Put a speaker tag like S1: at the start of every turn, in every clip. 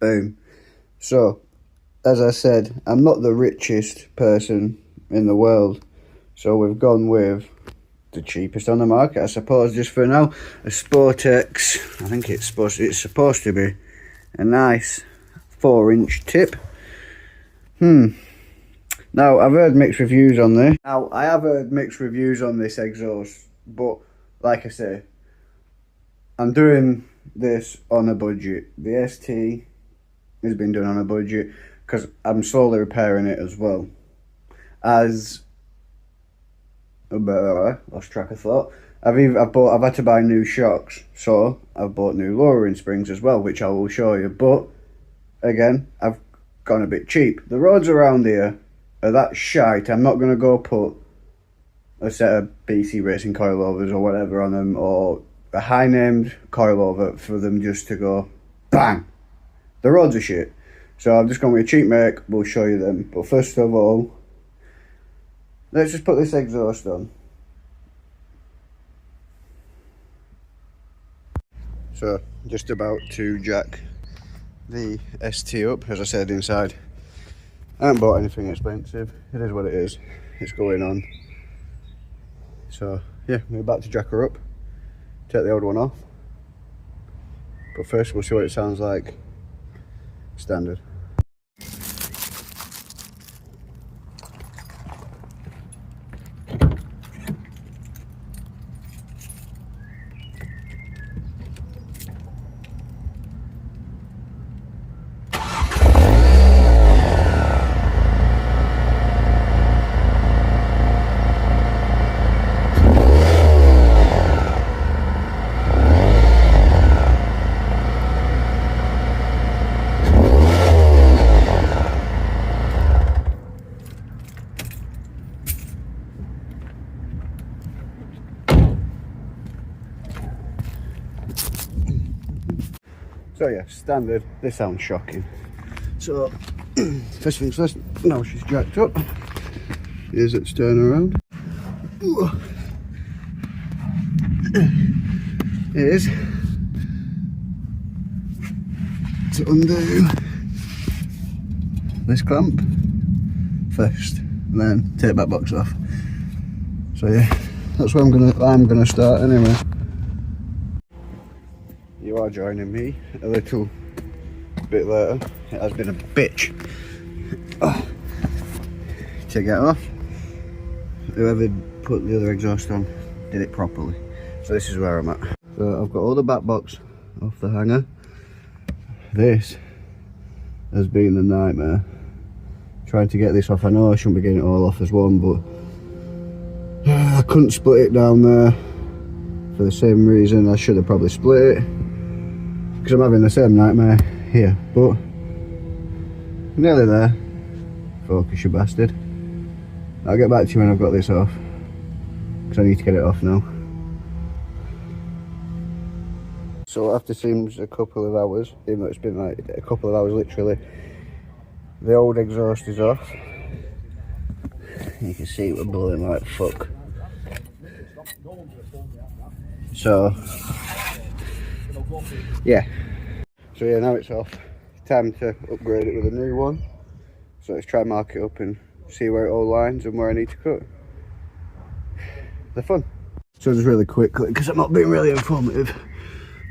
S1: Boom. So, as I said, I'm not the richest person in the world, so we've gone with the cheapest on the market, I suppose, just for now. A Sportex. I think it's supposed to be a nice 4-inch tip. Now, I've heard mixed reviews on this. Now, I have heard mixed reviews on this exhaust, but like I say, I'm doing this on a budget. The ST has been done on a budget because I'm slowly repairing it as well. As lost track of thought. I've had to buy new shocks, so I've bought new lowering springs as well, which I will show you. But again, I've gone a bit cheap. The roads around here are that shite. I'm not going to go put a set of BC Racing coilovers or whatever on them, or a high named coilover for them just to go bang. The roads are shit. So I've just gone with a cheap make. We'll show you them. But first of all, let's just put this exhaust on. So, just about to jack the ST up. As I said, inside, I haven't bought anything expensive. It is what it is. It's going on. So, yeah, we're about to jack her up. Take the old one off. But first, we'll see what it sounds like standard. So yeah, standard. This sounds shocking. So first things first, now she's jacked up. Here's its turnaround. Here's to undo this clamp first, and then take that box off. So yeah, that's where I'm gonna start anyway. You are joining me a little bit later. It has been a bitch to get off. Whoever put the other exhaust on did it properly. So this is where I'm at. So I've got all the back box off the hanger. This has been the nightmare. Trying to get this off. I know I shouldn't be getting it all off as one, but I couldn't split it down there for the same reason I should have probably split it. Because I'm having the same nightmare here, but nearly there. Focus, you bastard. I'll get back to you when I've got this off, because I need to get it off now. So after seems a couple of hours, even though it's been like a couple of hours literally, the old exhaust is off. You can see we're blowing like fuck. So yeah, now it's off. Time to upgrade it with a new one. So let's try and mark it up and see where it all lines and where I need to cut. They're fun. So just really quickly, because I'm not being really informative,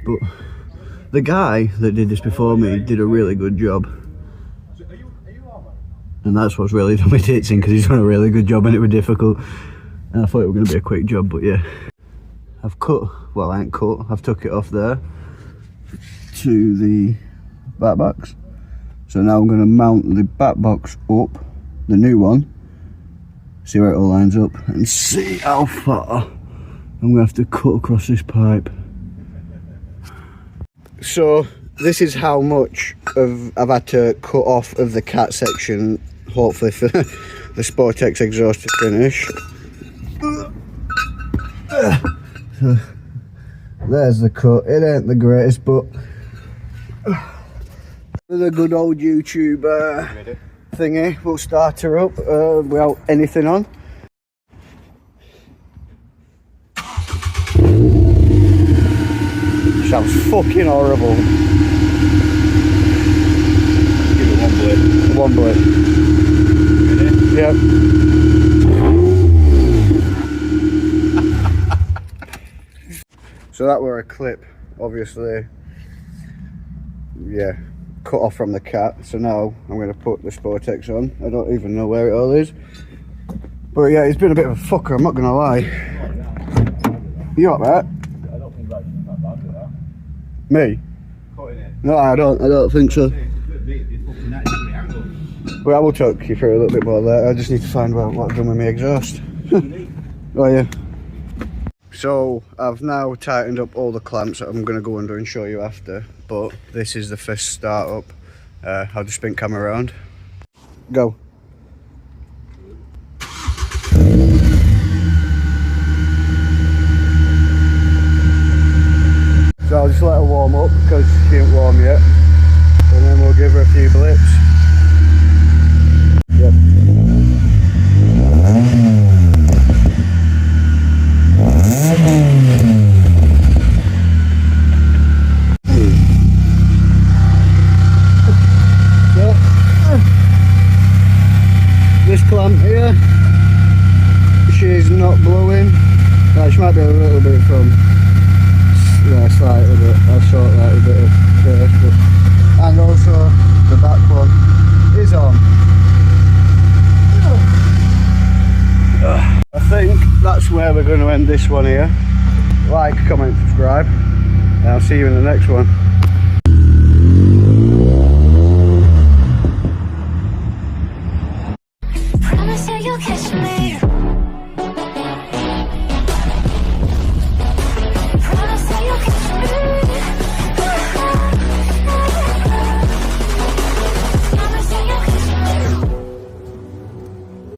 S1: but the guy that did this before me did a really good job. And that's what's really done me titsing, because he's done a really good job and it was difficult. And I thought it was going to be a quick job, but yeah. I've cut, well I ain't cut, I've took it off there to the back box. So now I'm going to mount the back box up, the new one, see where it all lines up, and see how far I'm going to have to cut across this pipe. So this is how much I've had to cut off of the cat section, hopefully for the Sportex exhaust to finish. So there's the cut. It ain't the greatest, but with a good old YouTube thingy, we'll start her up without anything on. Sounds fucking horrible. One blip. Yep. So that were a clip, obviously. Yeah, cut off from the cat. So now I'm going to put the Sportex on. I don't even know where it all is. But yeah, it's been a bit of a fucker, I'm not going to lie. You up, right?
S2: I don't think that's that bad with that.
S1: Me?
S2: Cutting it.
S1: No, I don't think so.
S2: It's fucking 90 degree angle.
S1: Well, I will talk you through a little bit more later. I just need to find out what I've done with my exhaust. Oh yeah. So I've now tightened up all the clamps that I'm going to go under and show you after. But this is the first start up. I'll just spin camera around. Go. So I'll just let her warm up because she ain't warm yet. And then we'll give her a few blips. Yep. So, this clamp here, she's not blowing. She might be a little bit from slightly, but I'll sort that a bit of first. But, and also the back one is on. I think that's where we're going to end this one here. Like, comment, subscribe, and I'll see you in the next one.
S3: Promise you you'll catch me.